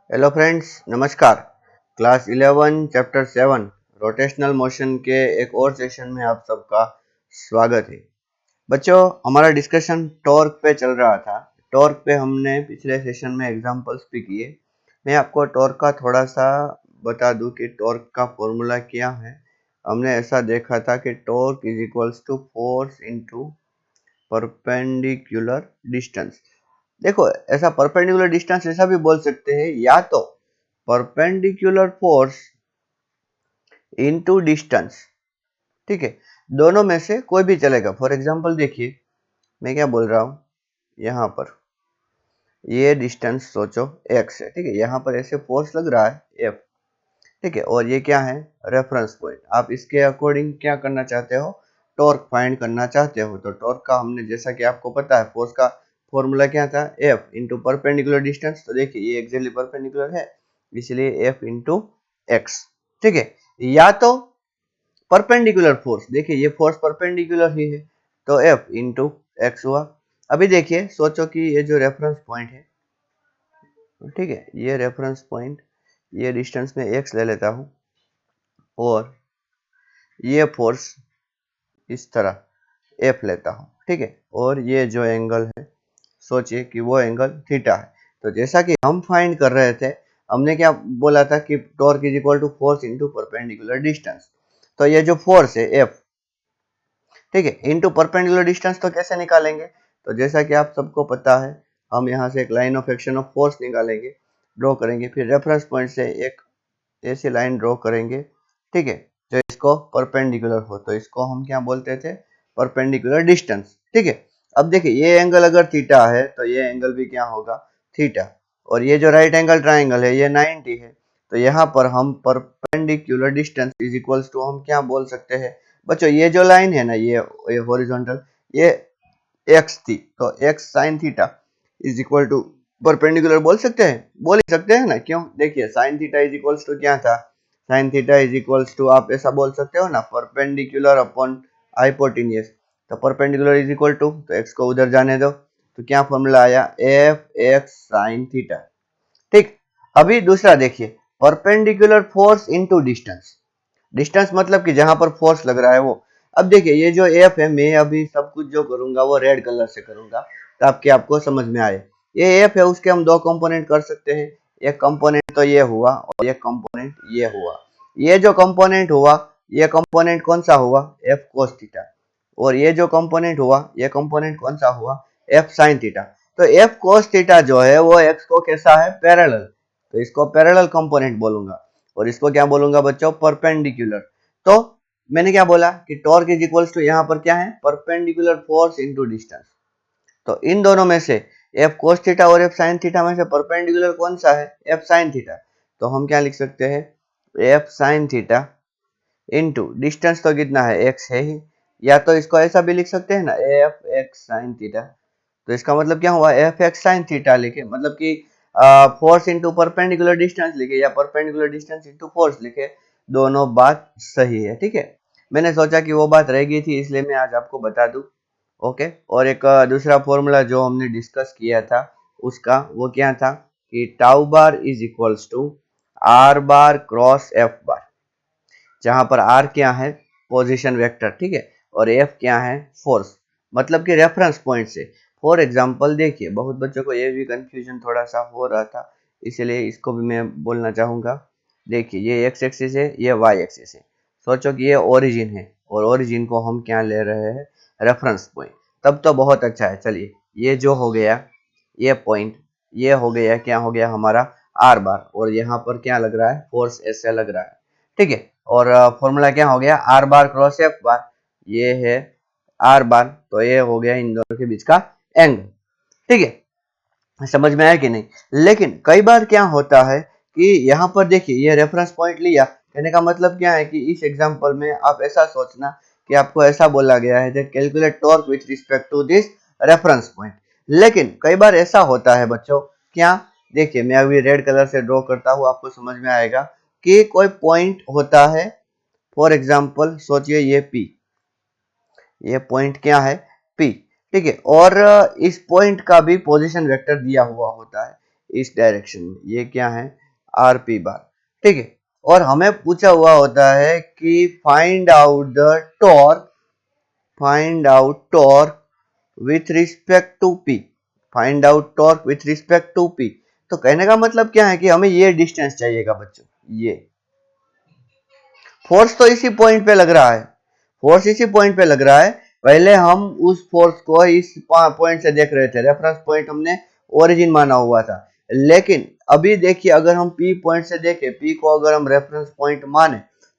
Hello friends, नमस्कार। Class 11 chapter 7 rotational motion के एक और सेशन में आप सबका स्वागत है। बच्चों, हमारा डिस्कशन टॉर्क पे चल रहा था। टॉर्क पे हमने पिछले सेशन में एग्जांपल्स भी किए। मैं आपको टॉर्क का थोड़ा सा बता दूं कि टॉर्क का फॉर्मूला क्या है। हमने ऐसा देखा था कि torque is equals to force into perpendicular distance. देखो, ऐसा परपेंडिकुलर डिस्टेंस ऐसा भी बोल सकते हैं, या तो परपेंडिकुलर फोर्स इनटू डिस्टेंस। ठीक है, दोनों में से कोई भी चलेगा। फॉर एग्जांपल देखिए, मैं क्या बोल रहा हूं, यहां पर ये डिस्टेंस सोचो x है। ठीक है, यहां पर ऐसे फोर्स लग रहा है F। ठीक है, और ये क्या है, रेफरेंस पॉइंट। आप इसके अकॉर्डिंग क्या करना चाहते हो, टॉर्क फाइंड करना चाहते हो। तो टॉर्क का हमने, जैसा कि आपको पता है, फोर्स का फॉर्मूला क्या था, F इंटू परपेंडिकुलर डिस्टेंस। तो देखिए, ये एक्जेक्टली परपेंडिकुलर है, इसलिए F इंटू एक्स। ठीक है, या तो परपेंडिकुलर फोर्स, देखिए ये फोर्स परपेंडिकुलर ही है, तो F इंटू एक्स हुआ। अभी देखिए, सोचो कि ये जो रेफरेंस पॉइंट है, ठीक है, ये रेफरेंस पॉइंट, ये डिस्टेंस में x ले लेता हूं, और ये फोर्स इस तरह F लेता हूं। ठीक है, और ये जो एंगल है, सोचिए कि वो एंगल थीटा है। तो जैसा कि हम फाइंड कर रहे थे, हमने क्या बोला था कि torque is equal to force into perpendicular distance. तो ये जो फोर्स है F, ठीक है, इनटू परपेंडिकुलर डिस्टेंस, तो कैसे निकालेंगे? तो जैसा कि आप सबको पता है, हम यहाँ से एक line of action of force निकालेंगे, ड्रॉ करेंगे, फिर रेफरेंस पॉइंट से एक ऐसी लाइन ड्रॉ करेंगे, ठीक है, जो इसको परपेंडिकुलर हो। तो इसको हम क्या बोलते थे, परपेंडिकुलर डिस्टेंस। ठीक है, अब देखिए, ये एंगल अगर थीटा है तो ये एंगल भी क्या होगा, थीटा। और ये जो राइट एंगल ट्राइंगल है, ये 90 है। तो यहाँ पर हम perpendicular distance is equals to, हम क्या बोल सकते हैं बच्चों, ये जो लाइन है ना, ये हॉरिजॉन्टल, ये एक्स थी, तो x sine theta is equal to perpendicular बोल सकते हैं, बोल ही सकते हैं ना। क्यों? देखिए, sine theta is equals to क्या था, sine theta is equals to, आप ऐसा बोल सकते हो ना, परपेंडिकुलर अपॉन हाइपोटेन्यूज। तो परपेंडिकुलर इज इक्वल टू, तो एक्स को उधर जाने दो, तो क्या फॉर्मूला आया, एफ एक्स साइन थीटा। ठीक, अभी दूसरा देखिए, perpendicular force into distance. Distance मतलब कि जहां पर फोर्स लग रहा है वो। अब देखिए, ये जो एफ है, मैं अभी सब कुछ जो करूंगा वो रेड कलर से करूंगा, ताकि आपको समझ में आए। ये एफ है, उसके हम दो कंपोनेंट कर सकते हैं। एक कंपोनेंट तो ये हुआ, और एक कंपोनेंट ये हुआ। ये जो कंपोनेंट हुआ, ये कंपोनेंट कौन सा हुआ, एफ कोस थीटा। और ये जो कंपोनेंट हुआ, ये कंपोनेंट कौन सा हुआ, एफ साइन थीटा। तो एफ कोस थीटा जो है वो एक्स को कैसा है, पैरेलल। तो इसको पैरेलल कंपोनेंट बोलूंगा, और इसको क्या बोलूंगा बच्चों, परपेंडिकुलर। तो मैंने क्या बोला कि टॉर्क इज इक्वल्स टू, यहाँ पर क्या है, परपेंडिकुलर फोर्स इनटू डिस्टेंस। तो इन दोनों में से एफ कोस थीटा और एफ साइन थीटा में से परपेंडिकुलर कौन सा है, एफ साइन थीटा। तो हम क्या लिख सकते हैं, F sine theta into distance, तो कितना है, एक्स है ही। या तो इसको ऐसा भी लिख सकते हैं ना, एफ एक्स साइन थीटा। तो इसका मतलब क्या हुआ, एफ एक्स साइन थीटा लिखे, मतलब कि फोर्स इंटू परपेंडिकुलर डिस्टेंस लिखे, या परपेंडिकुलर डिस्टेंस इंटू फोर्स लिखे, दोनों बात सही है। ठीक है, मैंने सोचा कि वो बात रह गई थी, इसलिए मैं आज आपको बता दूं। ओके, और एक दूसरा फॉर्मूला जो हमने डिस्कस किया था, उसका वो क्या था कि tau bar is equals to are bar cross F bar, जहां पर आर क्या है, पोजीशन वेक्टर, ठीक है, और एफ क्या है, फोर्स, मतलब कि रेफरेंस पॉइंट से। फॉर एग्जांपल देखिए, बहुत बच्चों को ये भी कंफ्यूजन थोड़ा सा हो रहा था, इसलिए इसको भी मैं बोलना चाहूंगा। देखिए, ये एक्स एक्सिस है, ये वाई एक्सिस है। सोचो कि ये ओरिजिन है, और ओरिजिन को हम क्या ले रहे हैं, रेफरेंस पॉइंट। तब तो बहुत अच्छा है। चलिए, ये जो हो गया, ये पॉइंट, ये हो गया, क्या हो गया हमारा, आर बार, और यहाँ पर क्या लग रहा है, फोर्स ऐसे लग रहा है। ठीक है, और फॉर्मूला क्या हो गया, are bar cross F bar, ये है आर बार, तो ये हो गया इन दोनों के बीच का एंगल। ठीक है, समझ में आया कि नहीं? लेकिन कई बार क्या होता है कि यहाँ पर देखिए, ये रेफरेंस पॉइंट लिया, कहने का मतलब क्या है कि इस एग्जांपल में आप ऐसा सोचना कि आपको ऐसा बोला गया है that calculate torque with respect to this reference point. लेकिन कई बार ऐसा होता है बच्चों, क्या, देखिए मैं अभी रेड कलर से ड्रॉ करता हूँ, आपको समझ में आएगा कि कोई पॉइंट होता है। फॉर एग्जाम्पल सोचिए, ये P, ये पॉइंट क्या है, P। ठीक है, और इस पॉइंट का भी पोजीशन वेक्टर दिया हुआ होता है। इस डायरेक्शन में, ये क्या है rp बार, ठीक है। और हमें पूछा हुआ होता है कि find out torque with respect to p, find out torque with respect to p। तो कहने का मतलब क्या है कि हमें ये डिस्टेंस चाहिएगा बच्चों, ये फोर्स तो इसी पॉइंट पे लग रहा है, फोर्स इसी पॉइंट पे लग रहा है। पहले हम उस फोर्स को इस पॉइंट से देख रहे थे, रेफरेंस पॉइंट हमने ओरिजिन माना हुआ था। लेकिन अभी देखिए अगर हम P पॉइंट से देखें, P को अगर हम रेफरेंस पॉइंट माने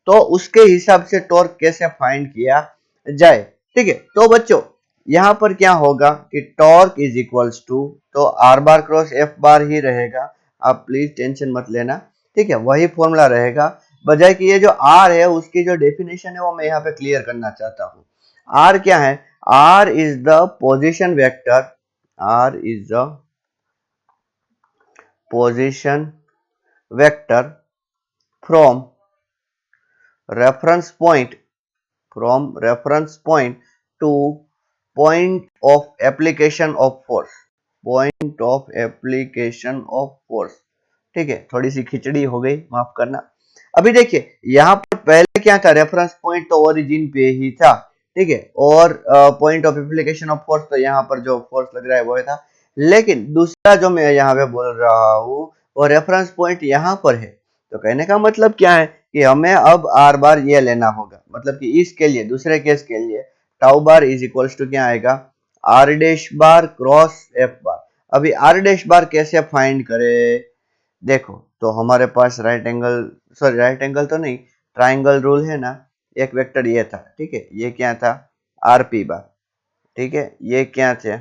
तो उसके हिसाब से टॉर्क कैसे फाइंड किया जाए, ठीक है। तो बच्चों यहाँ पर क्या होगा कि टॉर्क इज इक्वल्स टू, तो r bar cross F bar ही रहेगा, आप प्लीज टेंशन मत लेना, ठीक है, वही फॉर्मूला रहेगा। बजाय कि ये जो आर है उसकी जो डेफिनेशन है वो मैं यहाँ पे क्लियर करना चाहता हूँ। आर क्या है, r is the position vector, r is the position vector from reference point, from reference point to point of application of force, point of application of force, ठीक है। थोड़ी सी खिचड़ी हो गई, माफ करना। अभी देखिए यहाँ पर पहले क्या था, रेफरेंस पॉइंट तो ओरिजिन पे ही था, ठीक है, और point of application of force तो यहाँ पर जो फोर्स लग रहा है वो था। लेकिन दूसरा जो मैं यहाँ पे बोल रहा हूँ वो रेफरेंस पॉइंट यहाँ पर है। तो कहने का मतलब क्या है कि हमें अब आर बार ये लेना होगा, मतलब कि इसके लिए दूसरे केस के लिए tau bar is equals to क्या आएगा, r dash bar cross F bar. अभी आर डैश बार कैसे फाइंड करें, देखो तो हमारे पास right angle, sorry right angle तो नहीं, ट्राइंगल रूल है ना, एक वेक्टर ये था, ठीक है, ये क्या था आर पी बार, ठीक है, ये क्या थे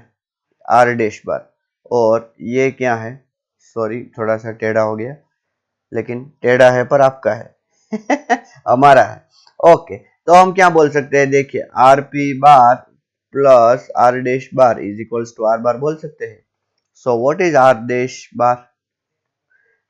आर डैश बार, और ये क्या है, सॉरी थोड़ा सा टेढ़ा हो गया, लेकिन टेढ़ा है पर आपका है हमारा है, ओके। तो हम क्या बोल सकते हैं, देखिए r p bar plus r dash bar is equals to are bar बोल सकते हैं। So what is r dash bar,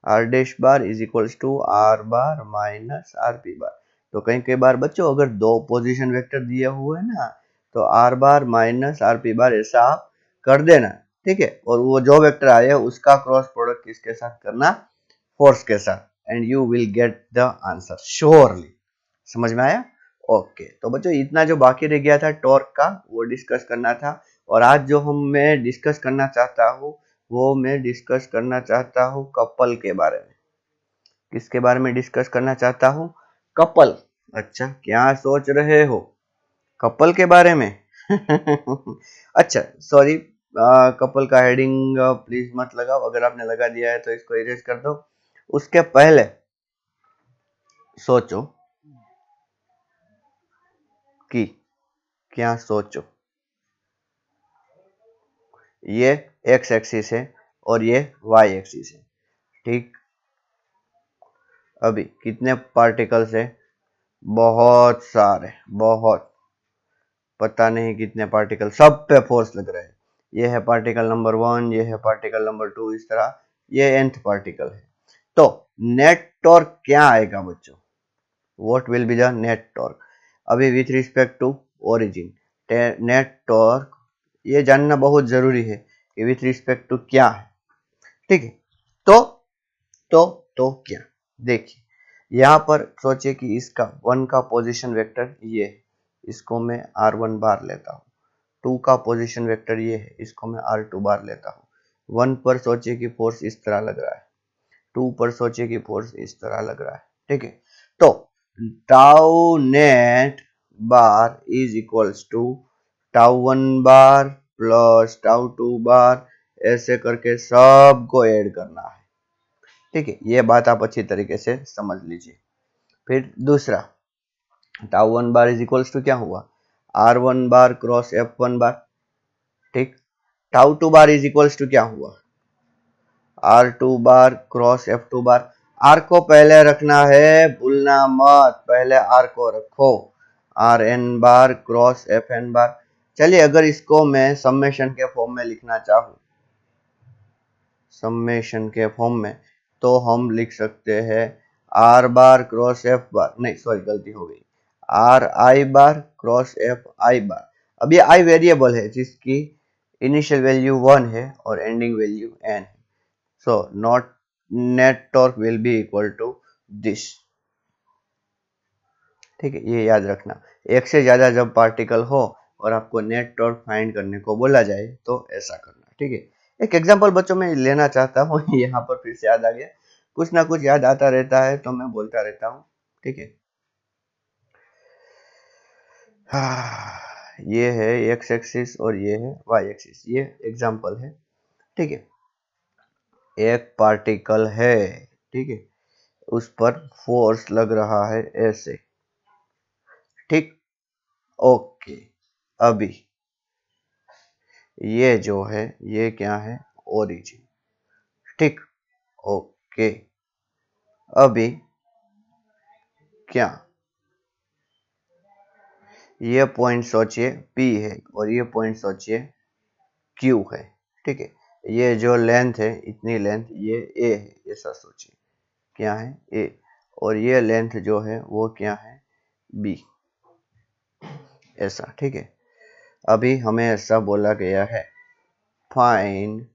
r dash bar is equals to are bar minus r p bar. तो कई कई बार बच्चों अगर दो पोजीशन वेक्टर दिए हुए हैं ना, तो r bar minus r p बार ऐसा आप कर देना, ठीक है, और वो जो वेक्टर आए उसका क्रॉस प्रोडक्ट किसके साथ करना, फोर्स के साथ, and you will get the answer surely. समझ में आया, ओके। तो बच्चों इतना जो बाकी रह गया था टॉर्क का वो डिस्कस करना था, और आज जो मैं डिस्कस करना चाहता हूँ वो मैं डिस्कस करना चाहता हूँ कपल के बारे में। किसके बारे में डिस्कस करना चाहता हूँ, कपल। अच्छा क्या सोच रहे हो, कपल के बारे में अच्छा सॉरी, कपल का हेडिंग प्लीज मत लगाओ, अगर आपने लगा दिया है तो इसको इरेज कर दो। उसके पहले सोचो कि क्या सोचो, ये एक्स एक्सिस है और ये वाई एक्सिस है, ठीक। अभी कितने पार्टिकल्स है, बहुत सारे, बहुत, पता नहीं कितने पार्टिकल, सब पे फोर्स लग रहा है। ये है पार्टिकल नंबर 1, ये है पार्टिकल नंबर 2, इस तरह ये nth पार्टिकल है। तो नेट टॉर्क क्या आएगा बच्चों, what will be the net torque. अभी with respect to origin net torque ये जानना बहुत जरूरी है कि विथ रिस्पेक्ट टू क्या है, ठीक है। तो क्या, देखिए यहाँ पर सोचिए कि इसका 1 का पोजीशन वेक्टर ये है, इसको मैं r1 बार लेता हूँ, 2 का पोजीशन वेक्टर ये है, इसको मैं r2 बार लेता हूँ। 1 पर सोचिए कि फोर्स इस तरह लग रहा है, 2 पर सोचिए कि फोर्स इस तरह लग रहा है, ठीक है। तो tau net bar is equals to tau 1 bar plus tau 2 bar, ऐसे करके सबको ऐड करना है, ठीक है, ये बात आप अच्छी तरीके से समझ लीजिए। फिर दूसरा tau 1 bar is equals to क्या हुआ, r1 bar cross f1 bar, ठीक। Tau 2 bar is equals to क्या हुआ, r2 बार क्रॉस f2 बार। r को पहले रखना है, भूलना मत, पहले r को रखो, rn बार क्रॉस fn बार। चलिए अगर इसको मैं समेशन के फॉर्म में लिखना चाहूँ, समेशन के फॉर्म में, तो हम लिख सकते हैं r bar cross f bar, नहीं सॉरी गलती हो गई, r i bar cross F i bar. अब ये आई वेरिएबल है जिसकी इनिशियल वैल्यू 1 है और एंडिंग वैल्यू n है, so not net torque will be equal to this. ठीक है, ये याद रखना। एक से ज्यादा जब पार्टिकल हो और आपको नेट टॉर्क फाइंड करने को बोला जाए तो ऐसा करना। ठीक है, एक एग्जांपल बच्चों में लेना चाहता हूँ यहाँ पर फिर से याद आ गया, कुछ ना कुछ याद आता रहता है तो मैं बोलता रहता हूँ। ठीक है, ये है एक्स एक्सिस और ये है वाई एक्सिस, ये एग्जांपल है। ठीक है, एक पार्टिकल है, ठीक है, उस पर फोर्स लग रहा है ऐसे। ठीक, ओके, अभी ये जो है ये क्या है, ओरिजिन। ठीक, ओके, अभी क्या, ये पॉइंट सोचिए P है और ये पॉइंट सोचिए Q है। ठीक है, ये जो लेंथ है, इतनी लेंथ ये A है, ऐसा सोचिए, क्या है A, और ये लेंथ जो है वो क्या है B, ऐसा। ठीक है, अभी हमें ऐसा बोला गया है, find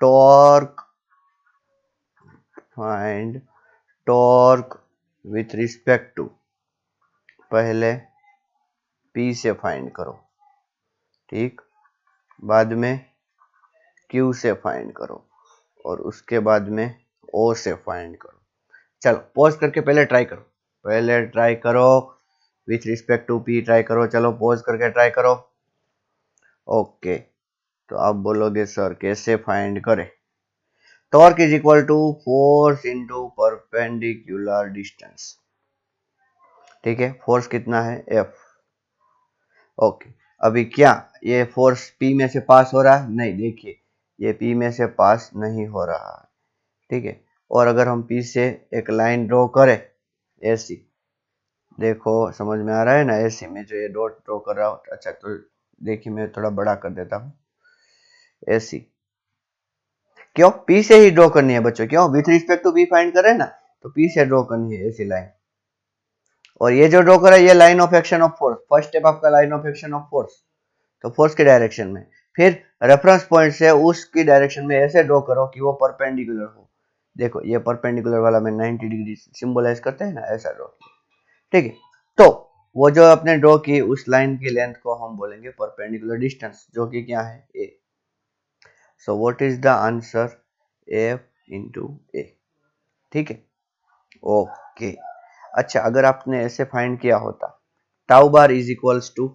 torque, find torque with respect to, पहले P से फाइंड करो, ठीक, बाद में Q से फाइंड करो और उसके बाद में O से फाइंड करो। चलो पॉज करके पहले ट्राई करो, पहले ट्राई करो with respect to P try करो। चलो पॉज करके ट्राई करो। ओके, तो आप बोलोगे सर कैसे फाइंड करें? Torque is equal to force into perpendicular distance. ठीक है, फोर्स कितना है F। ओके, अभी क्या ये फोर्स P में से पास हो रहा है? नहीं, देखिए ये P में से पास नहीं हो रहा है। ठीक है, और अगर हम P से एक लाइन ड्रॉ करें ऐसी, देखो समझ में आ रहा है ना, ऐसे में जो ये डॉट ड्रॉ कर रहा हूँ। अच्छा, तो देखिए मैं थोड़ा बड़ा कर देता हूँ, ऐसी। क्यों P से ही ड्रॉ करनी है बच्चों, क्यों with respect to P find कर रहे हैं ना, तो P से ड्रॉ करनी है ऐसी लाइन। और ये जो ड्रॉ कर रहा है ये line of action of force, first step आपका line of action of force, तो फोर्स के डायरेक्शन में। फिर रेफरेंस पॉइंट से उसकी डायरेक्शन में ऐसे ड्रॉ करो कि वो परपेंडिकुलर हो। देखो ये परपेंडिकुलर वाला मैं 90 डिग्री सिंबलाइज करते हैं ना, ऐसा ड्रॉ किया। ठीक है, तो वो जो आपने ड्रॉ की उस लाइन की लेंथ को हम बोलेंगे परपेंडिकुलर डिस्टेंस, जो कि क्या है A। So what is the answer, F into A। ठीक है, ओके। अच्छा, अगर आपने ऐसे फाइंड किया होता tau bar is equals to,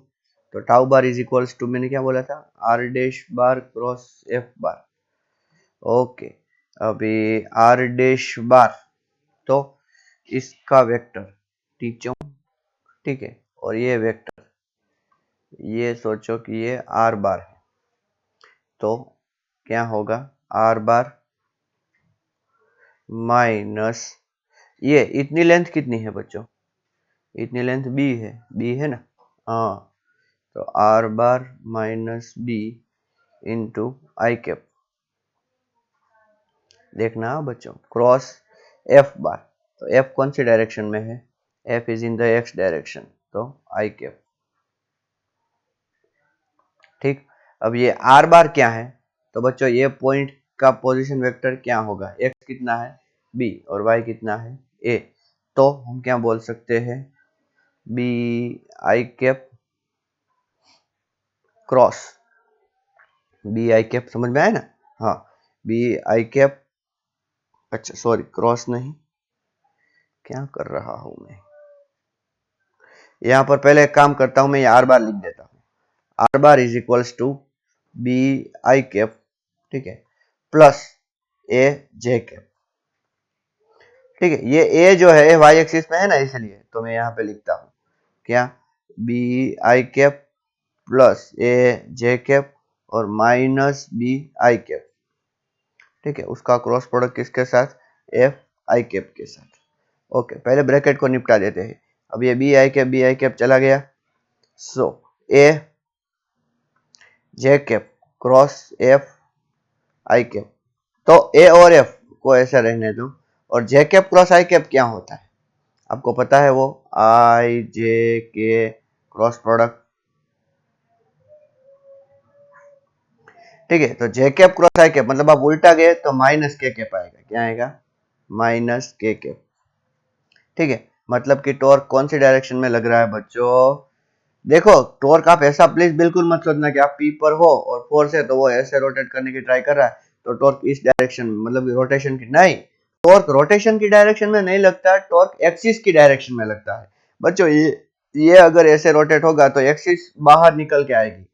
तो tau bar is equals to मैंने क्या बोला था, are dash bar cross F bar. Okay, अभी आर डैश बार, तो इसका वेक्टर टीचों, ठीक है, और ये वेक्टर, ये सोचो कि ये आर बार है, तो क्या होगा आर बार माइनस, ये इतनी लेंथ कितनी है बच्चों, इतनी लेंथ बी है ना, हाँ, तो r bar minus b into i cap. देखना बच्चों, क्रॉस एफ बार, तो एफ कौन सी डायरेक्शन में है, F is in the x direction, तो आई कैप। ठीक, अब ये आर बार क्या है, तो बच्चों ये पॉइंट का पोजीशन वेक्टर क्या होगा, एक्स कितना है बी और वाई कितना है ए, तो हम क्या बोल सकते हैं, B I cap cross, B I cap, समझ में आया ना, हाँ, बी आई कैप, अच्छा सॉरी क्रॉस नहीं, क्या कर रहा हूं मैं, यहां पर पहले एक काम करता हूं, मैं ये आर बार लिख देता हूं, R bar is equals to B I cap, ठीक है, प्लस ए जे कैप। ठीक है, ये ए जो है वाई एक्सिस में है ना, इसलिए तो मैं यहाँ पे लिखता हूँ क्या, B I cap plus A J cap और माइनस बी आई कैप। ठीक है, उसका क्रॉस प्रोडक्ट किसके साथ, एफ आई कैप के साथ। ओके, पहले ब्रैकेट को निपटा देते हैं। अब ये बी आई कैप चला गया, so a J cap cross F I cap, तो ए और एफ को ऐसा रहने दो, और j cap cross i cap क्या होता है आपको पता है, वो आई जे के क्रॉस प्रोडक्ट। ठीक है, तो जे कैप क्रॉस आई कैप मतलब आप उल्टा गए तो माइनस के कैप आएगा। क्या आएगा? माइनस के कैप। ठीक है, मतलब कि टॉर्क कौन सी डायरेक्शन में लग रहा है बच्चों? देखो, टॉर्क आप ऐसा प्लीज बिल्कुल मत सोचना कि आप पी पर हो और फोर्स है तो वो ऐसे रोटेट करने की ट्राई कर रहा है तो टॉर्क इस डायरेक्शन में, मतलब रोटेशन की नहीं, टॉर्क रोटेशन की डायरेक्शन में नहीं लगता, टॉर्क एक्सिस की डायरेक्शन में लगता है बच्चों। ये अगर ऐसे रोटेट होगा तो एक्सिस बाहर निकल के आएगी,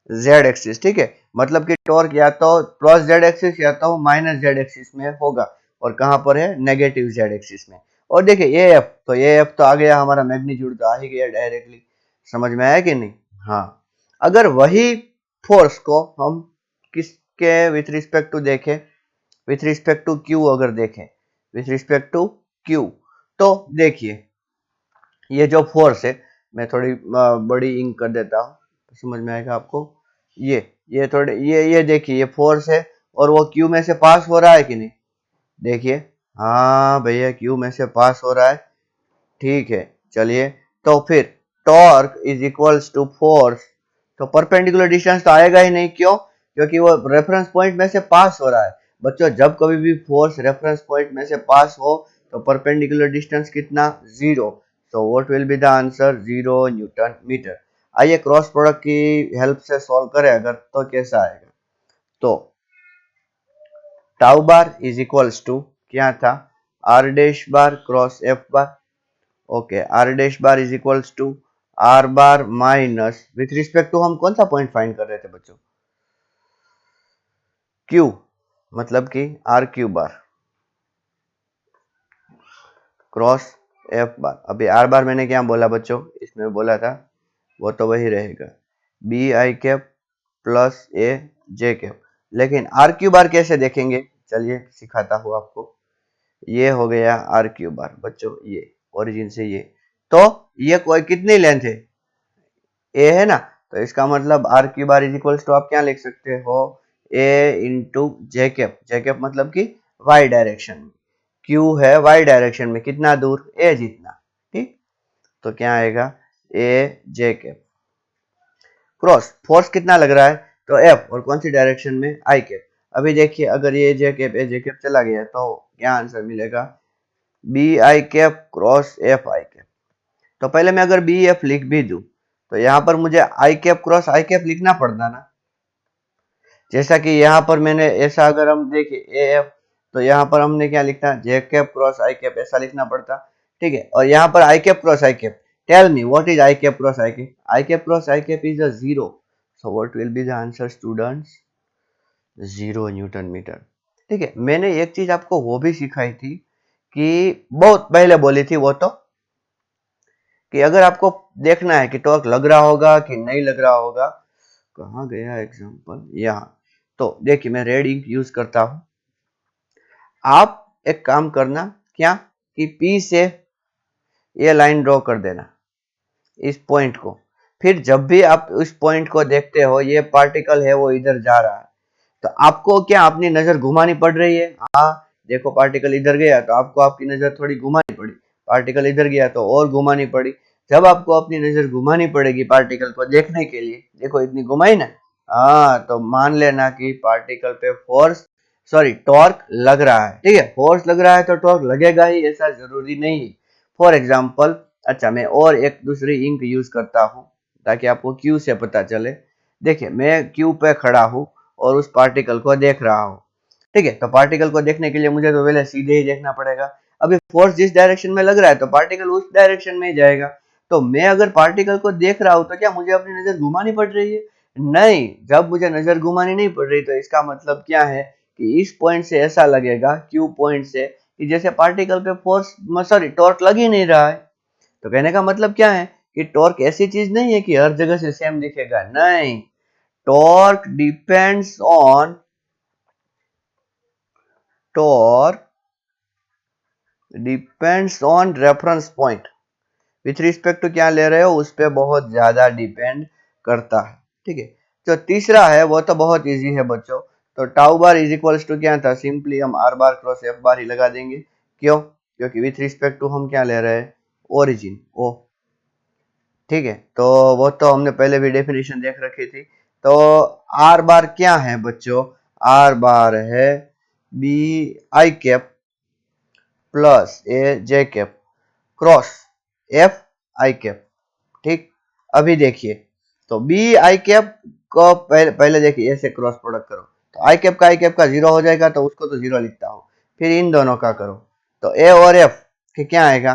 जेड एक्सिस। ठीक है, मतलब कि टॉर्क या तो प्लस जेड एक्सिस या तो माइनस जेड एक्सिस में होगा, और कहां पर है? नेगेटिव जेड एक्सिस में। और देखिए ए एफ, तो ए एफ तो आ गया हमारा मैग्नीट्यूड, तो आ ही गया डायरेक्टली। समझ में आया कि नहीं? हाँ, अगर वही फोर्स को हम किसके विथ रिस्पेक्ट टू देखें, विथ रिस्पेक्ट टू क्यू अगर देखें, विथ रिस्पेक्ट टू क्यू, तो देखिए ये जो फोर्स है, मैं थोड़ी बड़ी इंक कर देता हूँ तो समझ में आएगा आपको। ये थोड़े ये देखिए ये फोर्स है और वो क्यू में से पास हो रहा है कि नहीं? देखिए, हाँ भैया क्यू में से पास हो रहा है। ठीक है, चलिए, तो फिर torque is equals to force, तो परपेंडिकुलर डिस्टेंस तो आएगा ही नहीं। क्यों? क्योंकि वो रेफरेंस पॉइंट में से पास हो रहा है। बच्चों, जब कभी भी फोर्स रेफरेंस पॉइंट में से पास हो तो परपेंडिकुलर डिस्टेंस कितना? 0। So what will be the answer? 0 newton metre. आइए क्रॉस प्रोडक्ट की हेल्प से सॉल्व करें अगर, तो कैसा आएगा? तो tau bar is equals to क्या था? Are dash bar cross F bar. Okay, R dash bar is equals to are bar minus, with respect to हम कौन सा पॉइंट फाइंड कर रहे थे बच्चों? क्यू, मतलब कि R Q bar cross F bar. अभी आर बार मैंने क्या बोला बच्चों? इसमें बोला था वो तो वही रहेगा, B I cap plus A J cap. लेकिन आर क्यू बार कैसे देखेंगे? चलिए सिखाता हूँ आपको। ये हो गया आर क्यू बार बच्चों, ये ओरिजिन से ये, तो ये कोई कितनी लेंथ है? ए है ना, तो इसका मतलब R Q bar is equals to आप क्या लिख सकते हो? A into J cap, J cap मतलब कि वाई डायरेक्शन में, क्यू है वाई डायरेक्शन में कितना दूर? ए जितना। ठीक, तो क्या आएगा? A J cap cross force कितना लग रहा है? तो एफ, और कौन सी डायरेक्शन में? आई कैप। अभी देखिए अगर ये जे कैप ए जे कैप चला गया तो क्या आंसर मिलेगा? B I cap cross F I cap. तो पहले मैं अगर बी एफ लिख भी दूं तो यहां पर मुझे आई कैप क्रॉस आई कैप लिखना पड़ता ना, जैसा कि यहाँ पर मैंने ऐसा अगर हम देखें ए एफ, तो यहाँ पर हमने क्या लिखा? J cap cross i cap ऐसा लिखना पड़ता। ठीक है, और यहाँ पर i cap cross i cap, tell me what is i cap cross i cap? I cap cross i cap is a zero, so what will be the answer students? 0 newton metre. ठीक है, मैंने एक चीज आपको वो भी सिखाई थी कि बहुत पहले बोली थी वो, तो कि अगर आपको देखना है कि टॉर्क लग रहा होगा कि नहीं लग रहा होगा, कहाँ गया एग्जांपल? यहाँ। तो देखिए मैं रेड इंक यूज करता हूं, आप एक काम करना, क्या कि पी से ये लाइन ड्रॉ कर देना इस पॉइंट को, फिर जब भी आप इस पॉइंट को देखते हो ये पार्टिकल है वो इधर जा रहा है, तो आपको क्या अपनी नजर घुमानी पड़ रही है? हाँ, देखो पार्टिकल इधर गया तो आपको आपकी नजर थोड़ी घुमानी पड़ी, पार्टिकल इधर गया तो और घुमानी पड़ी। जब आपको अपनी नजर घुमानी पड़ेगी पार्टिकल को देखने के लिए, देखो इतनी घुमाई ना, हाँ, तो मान लेना कि पार्टिकल पे फोर्स, सॉरी टॉर्क लग रहा है। ठीक है, फोर्स लग रहा है तो टॉर्क लगेगा ही ऐसा जरूरी नहीं है। फॉर एग्जाम्पल, अच्छा मैं और एक दूसरी इंक यूज करता हूँ ताकि आपको क्यू से पता चले। देखिए मैं क्यू पे खड़ा हूँ और उस पार्टिकल को देख रहा हूँ। ठीक है, तो पार्टिकल को देखने के लिए मुझे तो पहले सीधे ही देखना पड़ेगा। अभी फोर्स जिस डायरेक्शन में लग रहा है तो पार्टिकल उस डायरेक्शन में ही जाएगा। तो मैं अगर पार्टिकल को देख रहा हूं तो क्या मुझे अपनी नजर घुमानी पड़ रही है? नहीं, जब मुझे नजर घुमानी नहीं पड़ रही तो इसका मतलब क्या है कि इस पॉइंट से ऐसा लगेगा, क्यू पॉइंट से, कि जैसे पार्टिकल पे फोर्स, सॉरी टॉर्क लग ही नहीं रहा है। तो कहने का मतलब क्या है कि टॉर्क ऐसी चीज नहीं है कि हर जगह से सेम दिखेगा, नहीं, torque depends on, torque depends on reference point, with respect to क्या ले रहे हो उस पर बहुत ज्यादा डिपेंड करता है। ठीक है, जो तीसरा है वो तो बहुत इजी है बच्चों, तो tau bar is equals to क्या था? सिंपली हम r bar cross F bar ही लगा देंगे। क्यों? क्योंकि विथ रिस्पेक्ट टू हम क्या ले रहे हैं? ओरिजिन, ओ। ठीक है, तो वो तो हमने पहले भी डेफिनेशन देख रखी थी, तो आर बार क्या है बच्चों? आर बार है B I cap plus A J cap cross F I cap. ठीक, अभी देखिए, तो बी आई कैप को पहले देखिए, ए से क्रॉस प्रोडक्ट करो तो आई कैप का जीरो हो जाएगा, तो उसको तो जीरो लिखता हूं। फिर इन दोनों का करो तो ए और एफ के क्या आएगा?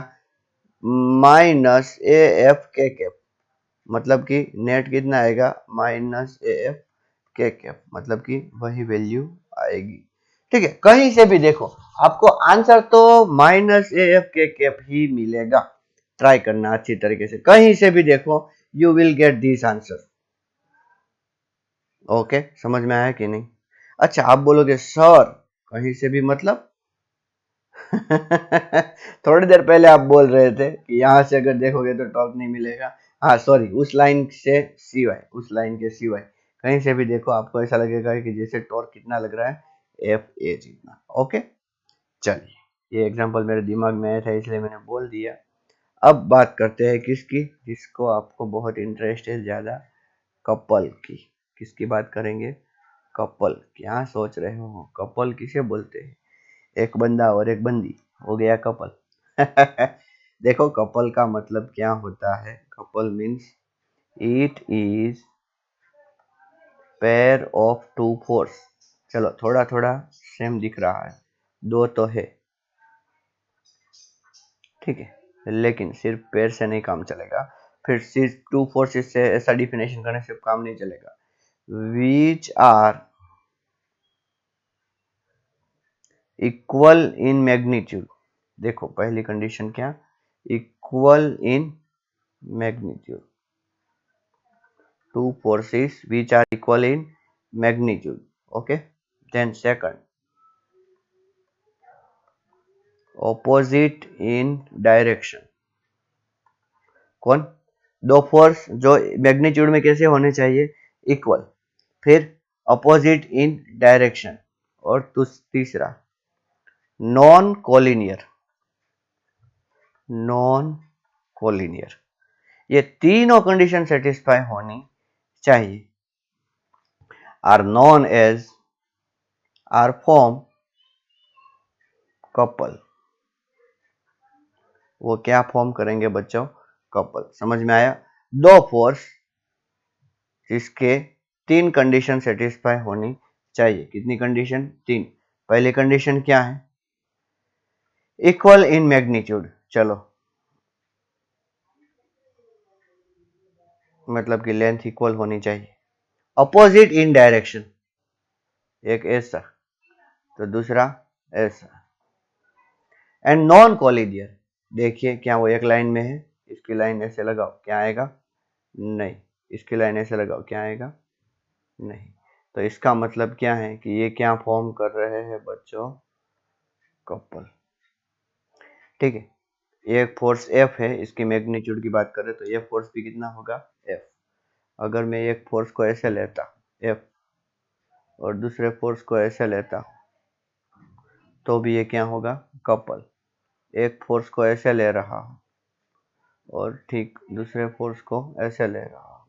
माइनस ए एफ के कैप, मतलब कि नेट कितना आएगा? माइनस ए एफ के कैप, मतलब कि वही वैल्यू आएगी। ठीक है, कहीं से भी देखो आपको आंसर तो माइनस ए एफ के कैप ही मिलेगा। ट्राई करना अच्छी तरीके से, कहीं से भी देखो you will get this answer. Okay, समझ में आया कि नहीं? अच्छा, आप बोलोगे सर कहीं से भी मतलब थोड़ी देर पहले आप बोल रहे थे कि यहां से अगर देखोगे तो टॉर्क नहीं मिलेगा। हाँ सॉरी, उस लाइन से सिवाय, उस लाइन के सिवाय कहीं से भी देखो आपको ऐसा लगेगा कि जैसे टॉर्क कितना लग रहा है? एफ ए जितना। ओके, चलिए, ये एग्जांपल मेरे दिमाग में आया था इसलिए मैंने बोल दिया। अब बात करते हैं किसकी, जिसको आपको बहुत इंटरेस्ट है ज्यादा, कपल की। किसकी बात करेंगे? कपल। क्या सोच रहे हो? कपल किसे बोलते हैं? एक बंदा और एक बंदी हो गया कपल। देखो, कपल का मतलब क्या होता है? Couple means it is pair of two force. चलो, थोड़ा थोड़ा सेम दिख रहा है, दो तो है, ठीक है, लेकिन सिर्फ पेयर से नहीं काम चलेगा। फिर सिर्फ टू फोर्सेस से ऐसा डिफिनेशन करने से काम नहीं चलेगा। Which are equal in magnitude. देखो, पहली कंडीशन क्या? Equal in magnitude. Two forces which are equal in magnitude. Okay, then second, opposite in direction. कौन? दो फोर्स जो मैग्नीट्यूड में कैसे होने चाहिए? इक्वल। फिर अपोजिट इन डायरेक्शन, और तीसरा नॉन कोलिनियर। नॉन कोलिनियर, ये तीनों कंडीशन सेटिस्फाई होनी चाहिए। Are non edge, are form couple. वो क्या फॉर्म करेंगे बच्चों? कपल। समझ में आया? दो फोर्स जिसके तीन कंडीशन सेटिस्फाई होनी चाहिए। कितनी कंडीशन? तीन। पहली कंडीशन क्या है? Equal in magnitude. चलो, मतलब कि लेंथ इक्वल होनी चाहिए। अपोजिट इन डायरेक्शन, एक ऐसा तो दूसरा ऐसा। एंड नॉन कोलिनियर, देखिए क्या वो एक लाइन में है? इसकी लाइन ऐसे लगाओ, क्या आएगा? नहीं। इसकी लाइन ऐसे लगाओ, क्या आएगा? नहीं। तो इसका मतलब क्या है कि ये क्या फॉर्म कर रहे हैं बच्चों? कपल। ठीक है, एक फोर्स एफ है, इसकी मैग्नीट्यूड की बात करें तो ये फोर्स भी कितना होगा? एफ। अगर मैं एक फोर्स को ऐसे लेता एफ, और दूसरे फोर्स को ऐसे लेता, तो भी ये क्या होगा? कपल। एक फोर्स को ऐसे ले रहा हूं और ठीक दूसरे फोर्स को ऐसे ले रहा हूं,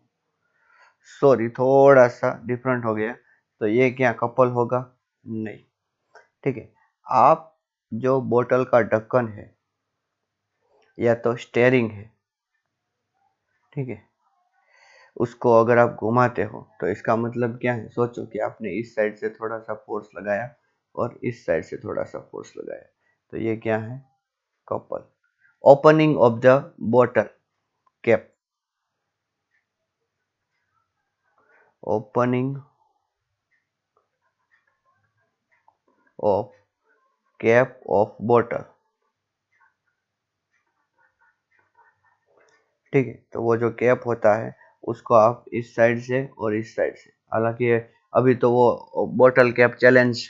सॉरी थोड़ा सा डिफरेंट हो गया, तो ये क्या कपल होगा? नहीं। ठीक है, आप जो बोतल का ढक्कन है या तो स्टेयरिंग है, ठीक है, उसको अगर आप घुमाते हो तो इसका मतलब क्या है? सोचो कि आपने इस साइड से थोड़ा सा फोर्स लगाया और इस साइड से थोड़ा सा फोर्स लगाया, तो ये क्या है? कपल। ओपनिंग ऑफ द बोतल cap, opening of cap of बोतल। ठीक है, तो वो जो कैप होता है उसको आप इस साइड से और इस साइड से, हालांकि अभी तो वो बोतल कैप चैलेंज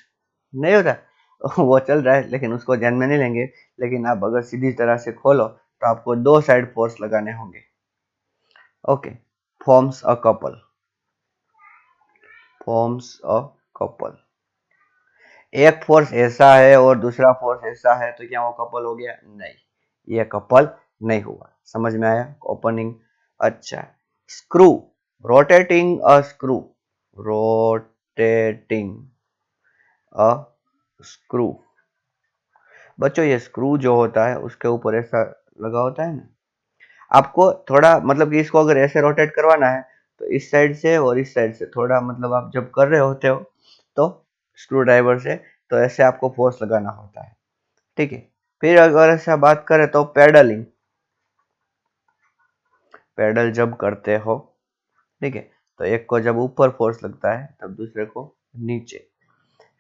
नहीं होता वो चल रहा है, लेकिन उसको ध्यान में नहीं लेंगे। लेकिन आप अगर सीधी तरह से खोलो तो आपको दो साइड फोर्स लगाने होंगे। Okay, forms a couple, forms a couple. एक फोर्स ऐसा है और दूसरा फोर्स ऐसा है, तो क्या वो कपल हो गया? नहीं, ये कपल नहीं हुआ। समझ में आया? ओपनिंग। अच्छा, screw, rotating a screw. Rotating a screw. बच्चों ये स्क्रू जो होता है उसके ऊपर ऐसा लगा होता है ना, आपको थोड़ा मतलब कि इसको अगर ऐसे रोटेट करवाना है तो इस साइड से और इस साइड से थोड़ा मतलब आप जब कर रहे होते हो तो स्क्रू ड्राइवर से तो ऐसे आपको फोर्स लगाना होता है, ठीक है। फिर अगर ऐसा बात करें तो पेडलिंग, पेडल जब करते हो, ठीक है, तो एक को जब ऊपर फोर्स लगता है तब दूसरे को नीचे,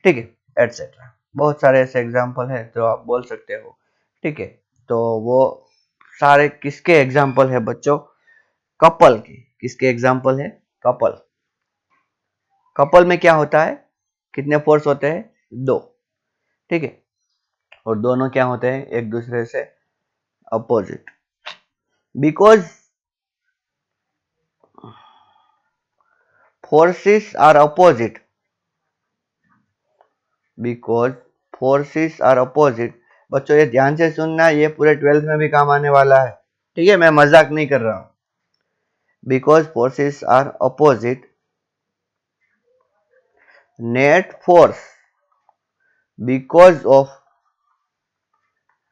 ठीक है, एटसेट्रा। बहुत सारे ऐसे एग्जाम्पल है जो आप बोल सकते हो, ठीक है। तो वो सारे किसके एग्जाम्पल है बच्चों? कपल के। किसके एग्जाम्पल है? कपल। कपल में क्या होता है? कितने फोर्स होते हैं? दो, ठीक है, और दोनों क्या होते हैं? एक दूसरे से opposite. Because forces are opposite, because forces are opposite. बच्चों ये ध्यान से सुनना, ये पूरे 12th में भी काम आने वाला है, ठीक है, मैं मजाक नहीं कर रहा हूं। Because forces are opposite, net force because of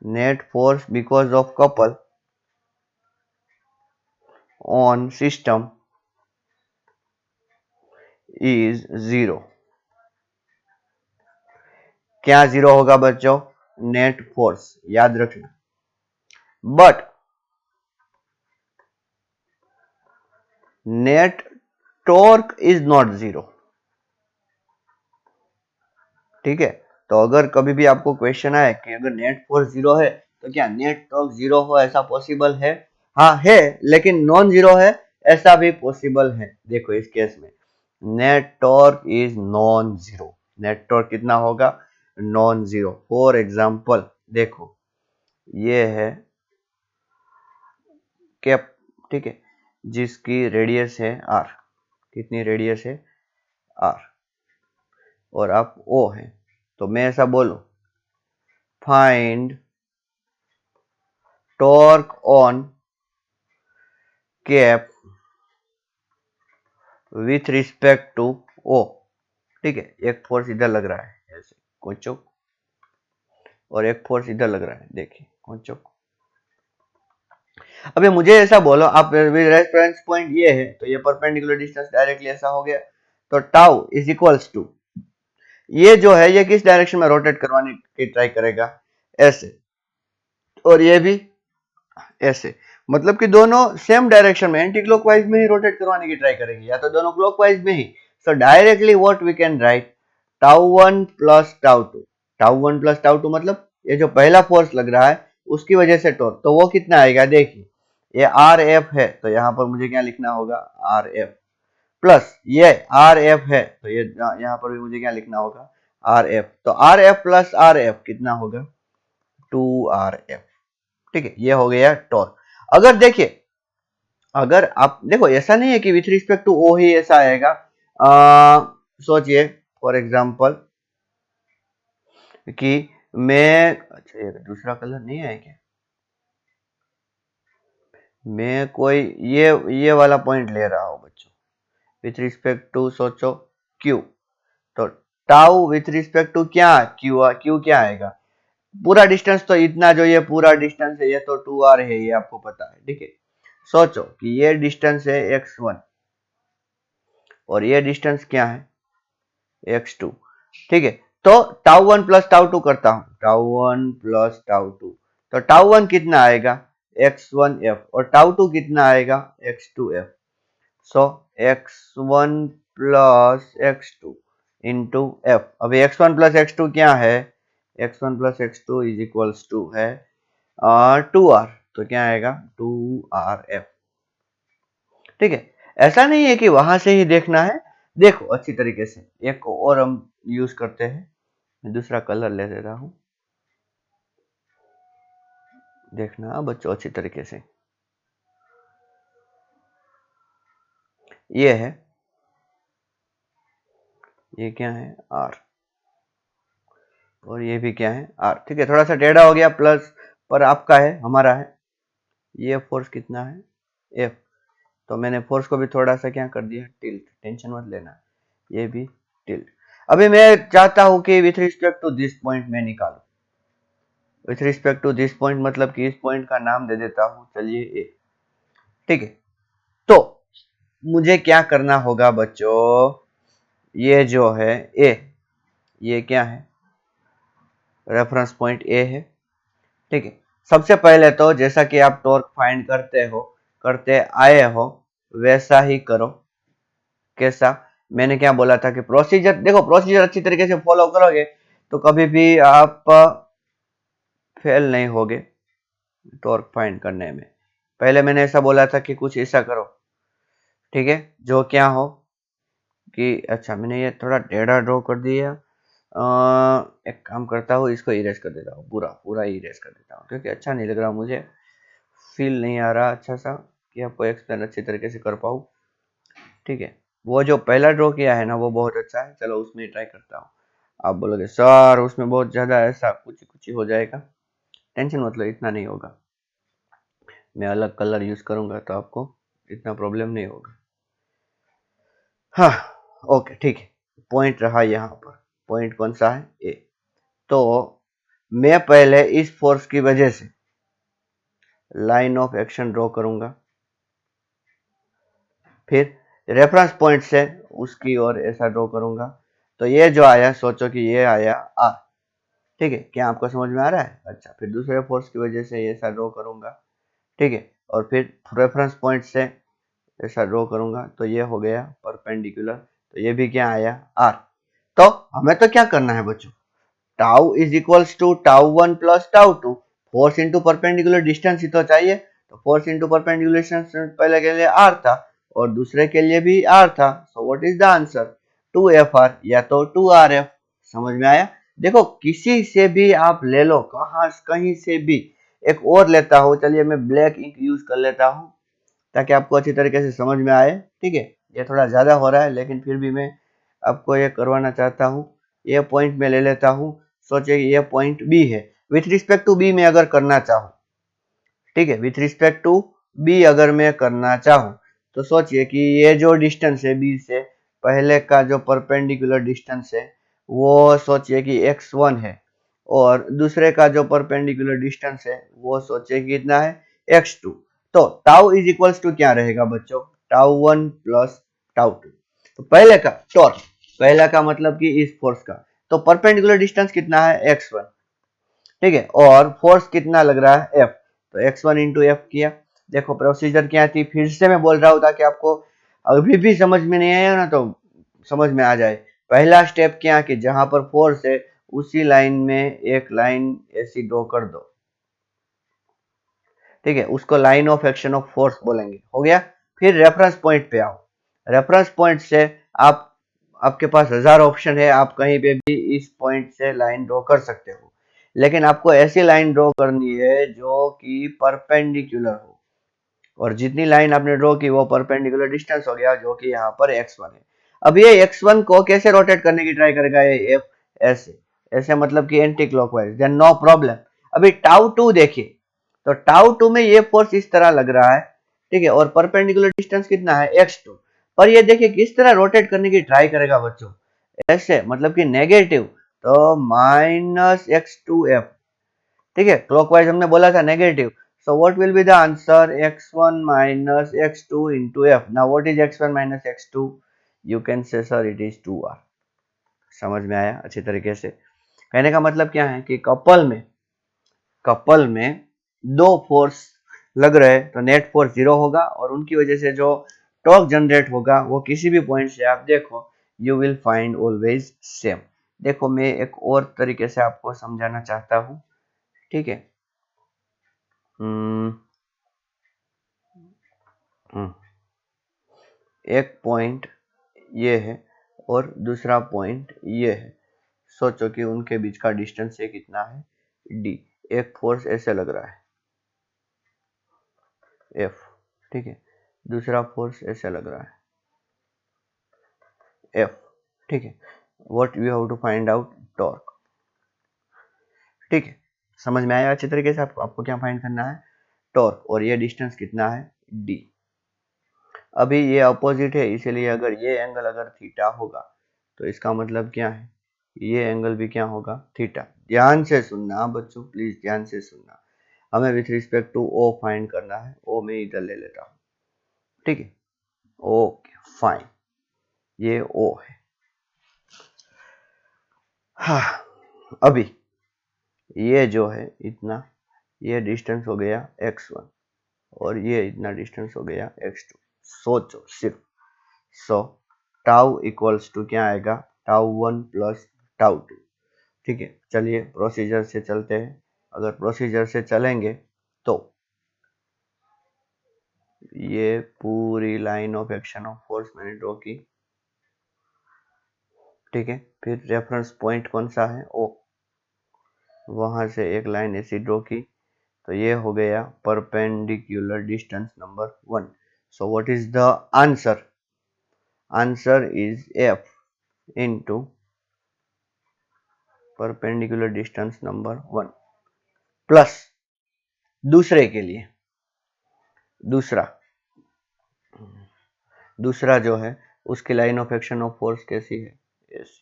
net force because of couple on system is zero। क्या जीरो होगा बच्चों? नेट फोर्स, याद रखना। But net torque is not zero, ठीक है। तो अगर कभी भी आपको क्वेश्चन आए कि अगर नेट फोर्स जीरो है तो क्या नेट टॉर्क जीरो हो, ऐसा पॉसिबल है? हाँ है, लेकिन नॉन जीरो है ऐसा भी पॉसिबल है। देखो इस केस में net torque is non zero. Net torque कितना होगा? Non zero. फॉर एग्जांपल देखो ये है कैप, ठीक है, जिसकी रेडियस है आर। कितनी रेडियस है? आर। और आप ओ है, तो मैं ऐसा बोलूं find torque on cap with respect to O, ठीक है। एक फोर्स इधर लग रहा है ऐसे कोचो, और एक फोर्स इधर लग रहा है, देखिए कोचो। अभी मुझे ऐसा बोलो, आप रेफरेंस पॉइंट ये है तो ये परपेंडिकुलर डिस्टेंस डायरेक्टली ऐसा हो गया, तो टाउ इज इक्वल्स टू, ये जो है ये किस डायरेक्शन में रोटेट करवाने की ट्राई करेगा? ऐसे, और ये भी ऐसे, मतलब कि दोनों सेम डायरेक्शन में एंटी क्लॉकवाइज में ही रोटेट करवाने की ट्राई करेंगे, या तो दोनों क्लॉकवाइज में ही। So directly what we can write, tau one plus tau two. Tau one plus tau two मतलब ये जो पहला फोर्स लग रहा है उसकी वजह से टॉर्क, तो वो कितना आएगा? देखिए ये आर एफ है तो यहां पर मुझे क्या लिखना होगा? R f. प्लस ये आर एफ है तो ये यहां पर भी मुझे क्या लिखना होगा? R f. तो r f plus r f कितना होगा? 2 RF, ठीक है, ये हो गया टॉर्क। अगर देखिए, अगर आप देखो ऐसा नहीं है कि विथ रिस्पेक्ट टू ओ ही ऐसा आएगा। सोचिए फॉर एग्जांपल कि मैं, अच्छा ये दूसरा कलर नहीं है क्या? मैं कोई ये वाला पॉइंट ले रहा हूं बच्चों, विथ रिस्पेक्ट टू सोचो क्यू, तो टाउ विथ रिस्पेक्ट टू क्या? क्यू। क्यू क्या आएगा? पूरा डिस्टेंस तो इतना, जो ये पूरा डिस्टेंस है ये तो 2R है, ये आपको पता है, ठीक है। सोचो कि ये डिस्टेंस है x1 और ये डिस्टेंस क्या है? x2, ठीक है। तो tau one plus tau two करता हूं, tau one plus tau two, तो टाउ वन कितना आएगा? x1f, और टाउ टू कितना आएगा? x2f। So x1 plus x2 into F. अभी x1 प्लस x2 क्या है? x1 plus x2 is equals to है 2R, तो क्या आएगा? 2RF, ठीक है। ऐसा नहीं है कि वहां से ही देखना है, देखो अच्छी तरीके से एक और हम यूज करते हैं, मैं दूसरा कलर ले लेता हूं, देखना बच्चों अच्छी तरीके से। ये है, ये क्या है? R, और ये भी क्या है? R, ठीक है। थोड़ा सा टेढ़ा हो गया प्लस, पर आपका है हमारा है। ये फोर्स कितना है? F। तो मैंने फोर्स को भी थोड़ा सा क्या कर दिया? टिल्ट, टेंशन मत लेना। ये भी टिल्ट। अभी मैं चाहता हूं कि with respect to this point मैं निकालू। With respect to this point मतलब कि इस पॉइंट का नाम दे देता हूं, चलिए ए। ठीक है, तो मुझे क्या करना होगा बच्चों, ये जो है ए, ये क्या है, रेफरेंस पॉइंट ए है। ठीक है, सबसे पहले तो जैसा कि आप टॉर्क फाइंड करते हो, करते आए हो, वैसा ही करो। कैसा, मैंने क्या बोला था कि प्रोसीजर, देखो प्रोसीजर अच्छी तरीके से फॉलो करोगे तो कभी भी आप फेल नहीं होगे टॉर्क फाइंड करने में। पहले मैंने ऐसा बोला था कि कुछ ऐसा करो, ठीक है, जो क्या हो कि, अच्छा मैंने ये थोड़ा टेढ़ा ड्रॉ कर दिया। एक काम करता हूँ, इसको इरेज कर देता हूँ, पूरा पूरा इरेज कर देता हूँ, क्योंकि अच्छा नहीं लग रहा मुझे, फील नहीं आ रहा अच्छा सा कि आपको एक्सप्लेन अच्छी तरीके से कर पाऊँ। ठीक है, वो जो पहला ड्रॉ किया है ना वो बहुत अच्छा है, चलो उसमें ट्राई करता हूँ। आप बोलोगे सर उसमें बहुत ज़्यादा ऐसा कुछ कुछ हो जाएगा, टेंशन मतलब इतना नहीं होगा, मैं अलग कलर यूज़ करूँगा तो आपको इतना प्रॉब्लम नहीं होगा। हाँ, ओके ठीक है, पॉइंट रहा यहाँ पर, पॉइंट कौन सा है, ए। तो मैं पहले इस फोर्स की वजह से लाइन ऑफ एक्शन ड्रॉ करूंगा, फिर रेफरेंस पॉइंट से उसकी ओर ऐसा ड्रॉ करूंगा। तो ये जो आया, सोचो कि ये आया आर। ठीक है, क्या आपको समझ में आ रहा है? अच्छा, फिर दूसरे फोर्स की वजह से ऐसा ड्रॉ करूंगा। ठीक है, और फिर रेफरेंस पॉइंट से ऐसा ड्रॉ करूंगा, तो ये हो गया परपेंडिकुलर, तो ये भी क्या आया आर। तो हमें तो क्या करना है बच्चों, tau is equals to tau one plus tau two, force into perpendicular distance ही तो चाहिए। तो फोर्स इंटू परपेंडिकुलर डिस्टेंस पहले के लिए आर था और दूसरे के लिए भी आर था, सो what is the answer, 2FR या तो 2RF। समझ में आया? देखो किसी से भी आप ले लो, कहीं से भी। एक और लेता हूं, चलिए मैं ब्लैक इंक यूज कर लेता हूं ताकि आपको अच्छी तरीके से समझ में आए। ठीक है, ये थोड़ा ज्यादा हो रहा है लेकिन फिर भी मैं आपको ये करवाना चाहता हूँ। ये पॉइंट में ले लेता हूँ, सोचिए ये पॉइंट बी है, विथ रिस्पेक्ट टू बी में अगर करना चाहूँ, ठीक है, विथ रिस्पेक्ट टू बी अगर मैं करना चाहूँ, तो सोचिए कि ये जो डिस्टेंस है बी से, पहले का जो परपेंडिकुलर डिस्टेंस है वो सोचिए कि x1 है, और दूसरे का जो परपेंडिकुलर डिस्टेंस है वो सोचिए कि कितना है, x2। तो टाउ इज इक्वल्स टू क्या रहेगा बच्चों, tau one plus tau two. तो पहले का टॉर्क, पहला का मतलब कि इस फोर्स का, तो परपेंडिकुलर डिस्टेंस कितना है, x1। ठीक है, और फोर्स कितना लग रहा है, F। तो x1 इंटू एफ किया। देखो प्रोसीजर क्या थी, फिर से मैं बोल रहा हूँ ताकि आपको अभी भी समझ में नहीं आया ना तो समझ में आ जाए। पहला स्टेप क्या, कि जहां पर फोर्स है उसी लाइन में एक लाइन ऐसी ड्रॉ कर दो। ठीक है, उसको line of action of force बोलेंगे, हो गया। फिर रेफरेंस पॉइंट पे आओ, रेफरेंस पॉइंट से आप, आपके पास हजार ऑप्शन है, आप कहीं पे भी इस पॉइंट से लाइन ड्रॉ कर सकते हो, लेकिन आपको ऐसी लाइन ड्रॉ करनी है जो कि परपेंडिकुलर हो, और जितनी लाइन आपने ड्रॉ की वो परपेंडिकुलर डिस्टेंस हो गया जो कि यहाँ पर x1 है। अब ये x1 को कैसे रोटेट करने की ट्राई करेगा, ये f ऐसे, ऐसे मतलब कि anti clockwise, then no problem. अभी टाउ टू देखिए, तो टाउ टू में ये फोर्स इस तरह लग रहा है, ठीक है, और परपेंडिकुलर डिस्टेंस कितना है, x2। पर ये देखिए किस तरह रोटेट करने की ट्राई करेगा बच्चों, ऐसे मतलब कि नेगेटिव, तो -x2f। ठीक है, क्लॉकवाइज हमने बोला था negative, so what will be the answer, x1 minus x2 into f। now what is x1 minus x2, you can say sir it is 2r। समझ में आया अच्छी तरीके से? कहने का मतलब क्या है कि कपल में दो फोर्स लग रहे तो नेट फोर्स 0 होगा, और उनकी वजह से जो टॉर्क जनरेट होगा वो किसी भी पॉइंट से आप देखो, you will find always same. देखो मैं एक और तरीके से आपको समझाना चाहता हूँ, ठीक है। हम्म हम्म, एक पॉइंट ये है और दूसरा पॉइंट ये है, सोचो कि उनके बीच का डिस्टेंस ये कितना है, d। एक फोर्स ऐसे लग रहा है F, ठीक है, दूसरा फोर्स ऐसे लग रहा है F। ठीक है, what we have to find out, torque. ठीक है, समझ में आया अच्छी तरीके से? आपको क्या फाइंड करना है, टॉर्क, और ये डिस्टेंस कितना है, d। अभी ये अपोजिट है, इसीलिए अगर ये एंगल अगर थीटा होगा तो इसका मतलब क्या है, ये एंगल भी क्या होगा, थीटा। ध्यान से सुनना बच्चों, प्लीज ध्यान से सुनना। हमें with respect to O find करना है। ओ मैं इधर ले लेता हूँ, ठीक है। ओके फाइन, ये ओ है। हाँ, अभी ये जो है इतना, ये डिस्टेंस हो गया x1 और ये इतना डिस्टेंस हो गया x2। सोचो सिर्फ। सो टाउ इक्वल्स टू क्या आएगा, टाउ1 प्लस टाउ2। ठीक है, चलिए प्रोसीजर से चलते हैं। अगर प्रोसीजर से चलेंगे तो ये पूरी line of action of force मैंने ड्रॉ की, ठीक है। फिर रेफरेंस पॉइंट कौन सा है, ओ, वहां से एक लाइन ऐसी ड्रॉ की, तो ये हो गया perpendicular distance number 1। So what is the answer, answer is f into perpendicular distance number 1 plus दूसरे के लिए दूसरा जो है उसकी line of action of force कैसी है, यस।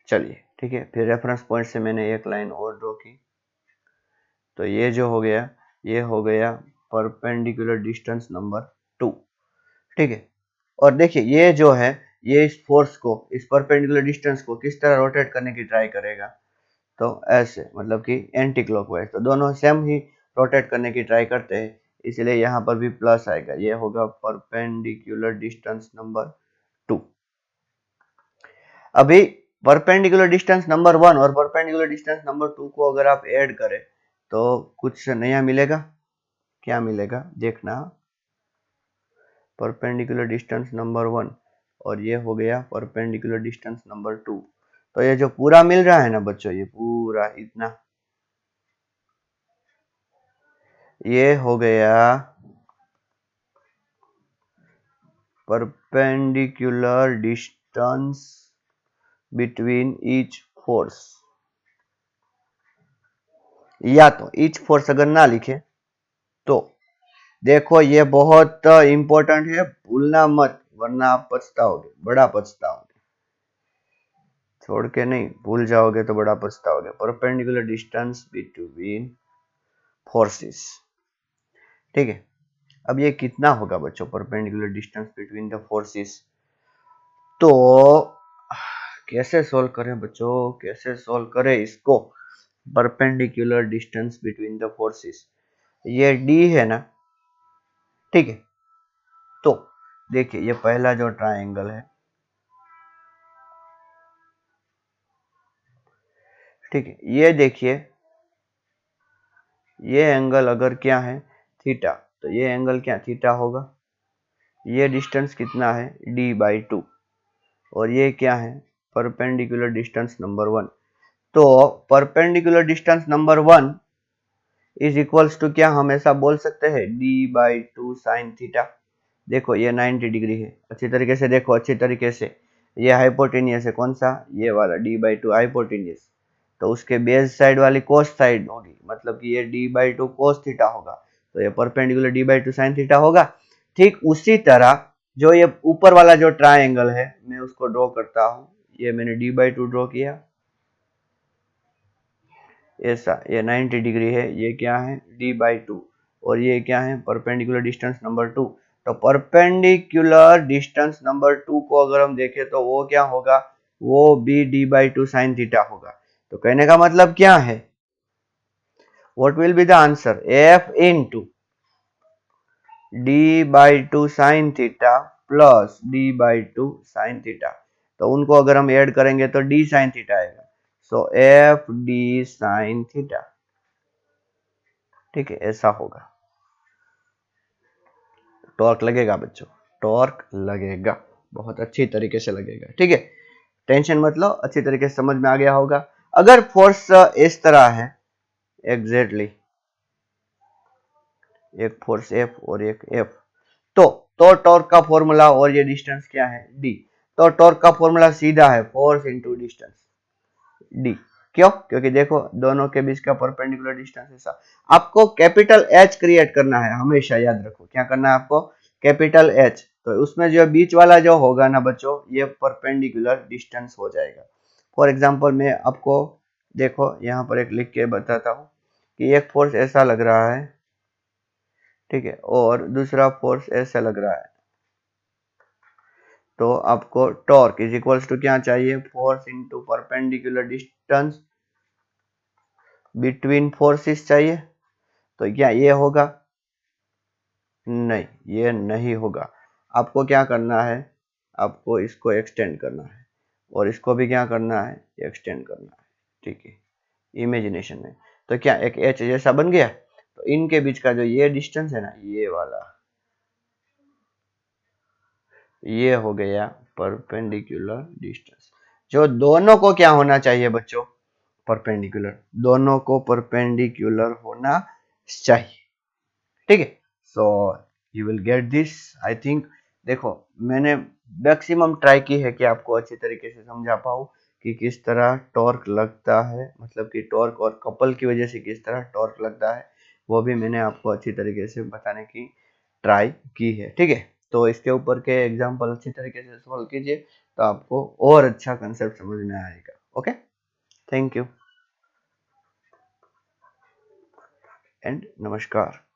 चलिए ठीक है, फिर रेफरेंस पॉइंट से मैंने एक लाइन और ड्रॉ की, तो ये जो हो गया, ये हो गया परपेंडिकुलर डिस्टेंस नंबर 2, ठीक है। और देखिए ये जो है, ये इस फोर्स को, इस परपेंडिकुलर डिस्टेंस को किस तरह रोटेट करने की ट्राई करेगा, तो ऐसे, मतलब कि एंटी क्लॉकवाइज। तो दोनों सेम ही रोटेट करने की ट्राई करते हैं, इसलिए यहाँ पर भी प्लस आएगा। ये होगा परपेंडिकुलर डिस्टेंस नंबर 2। अभी परपेंडिकुलर डिस्टेंस नंबर 1 और परपेंडिकुलर डिस्टेंस नंबर 2 को अगर आप ऐड करें तो कुछ नया मिलेगा। क्या मिलेगा देखना, परपेंडिकुलर डिस्टेंस नंबर 1 और ये हो गया परपेंडिकुलर डिस्टेंस नंबर 2। तो ये जो पूरा मिल रहा है ना बच्चों, ये पूरा इतना, ये हो गया perpendicular distance between each force. या तो ईच फोर्स अगर ना लिखे तो देखो ये बहुत इंपॉर्टेंट है, भूलना मत, वरना आप पछताओगे, बड़ा पछताओगे। छोड़ के नहीं, भूल जाओगे तो बड़ा पछताओगे। परपेंडिकुलर डिस्टेंस बिटवीन फोर्सेस, ठीक है। अब ये कितना होगा बच्चों, perpendicular distance between the forces, तो कैसे सोल्व करें बच्चों, कैसे सोल्व करें इसको। Perpendicular distance between the forces, ये d है ना, ठीक है। तो देखिए ये पहला जो ट्रायंगल है, ठीक है, ये देखिए, ये एंगल अगर क्या है, थीटा, तो ये एंगल क्या थीटा होगा। ये डिस्टेंस कितना है, d/2, और ये क्या है, परपेंडिकुलर डिस्टेंस नंबर 1। तो perpendicular distance number 1 is equals to क्या, हम ऐसा बोल सकते हैं d/2 साइन थीटा। देखो ये 90 डिग्री है, अच्छी तरीके से देखो, अच्छी तरीके से। ये हाइपोटेनियस है, कौन सा, ये वाला d/2 हाइपोटेनियस, तो उसके बेस साइड वाली कोस साइड होगी, मतलब कि ये d/2 कोस थीटा होगा, तो ये परपेंडिकुलर d/2 साइन थीटा होगा। ठीक उसी तरह जो ये ऊपर वाला जो ट्रायंगल है, मैं उसको ड्रॉ करता हूँ। ये मैंने d/2 ड्रॉ किया, ऐसा, ये 90 डिग्री है, ये क्या है d/2, और ये क्या है परपेंडिकुलर डिस्टेंस नंबर 2। तो परपेंडिकुलर डिस्टेंस नंबर 2 को अगर हम देखें तो वो क्या होगा, वो भी d/2 साइन थीटा होगा। तो कहने का मतलब क्या है, what will be the answer, f into d/2 sine theta plus d/2 sine theta. तो उनको अगर हम ऐड करेंगे तो d साइन थीटा आएगा। सो एफ डी साइन थीटा, ठीक है, ऐसा होगा। टॉर्क लगेगा बच्चों, टॉर्क लगेगा, बहुत अच्छी तरीके से लगेगा, ठीक है। टेंशन मत लो, अच्छी तरीके से समझ में आ गया होगा। अगर फोर्स इस तरह है, एग्जैक्टली एक फोर्स F और एक F, तो टॉर्क का फॉर्मूला, और ये डिस्टेंस क्या है d, तो टॉर्क का फॉर्मूला सीधा है फोर्स इंटू डिस्टेंस d। क्यों, क्योंकि देखो दोनों के बीच का परपेंडिकुलर डिस्टेंस ऐसा। आपको कैपिटल H क्रिएट करना है, हमेशा याद रखो, क्या करना है आपको, कैपिटल एच, तो उसमें जो बीच वाला जो होगा ना बच्चों, ये परपेंडिकुलर डिस्टेंस हो जाएगा। फॉर एग्जांपल मैं आपको देखो यहाँ पर एक लिख के बताता हूँ कि एक फोर्स ऐसा लग रहा है, ठीक है, और दूसरा फोर्स ऐसा लग रहा है, तो आपको टॉर्क इज इक्वल्स टू क्या चाहिए, force into perpendicular distance between forces चाहिए। तो क्या ये होगा, नहीं ये नहीं होगा। आपको क्या करना है, आपको इसको एक्सटेंड करना है और इसको भी क्या करना है, एक्सटेंड करना है, ठीक है, इमेजिनेशन में। तो क्या एक एच जैसा बन गया, तो इनके बीच का जो ये डिस्टेंस है ना, ये वाला, ये हो गया परपेंडिकुलर डिस्टेंस। जो दोनों को क्या होना चाहिए बच्चों, परपेंडिकुलर, दोनों को परपेंडिकुलर होना चाहिए, ठीक है। So you will get this, I think. देखो मैंने मैक्सिमम ट्राई की है कि आपको अच्छी तरीके से समझा पाऊँ कि किस तरह टॉर्क लगता है, मतलब कि टॉर्क और कपल की वजह से किस तरह टॉर्क लगता है, वो भी मैंने आपको अच्छी तरीके से बताने की ट्राई की है, ठीक है। तो इसके ऊपर के एग्जाम्पल अच्छी तरीके से सॉल्व कीजिए, तो आपको और अच्छा कंसेप्ट समझ में आएगा। ओके, थैंक यू एंड नमस्कार।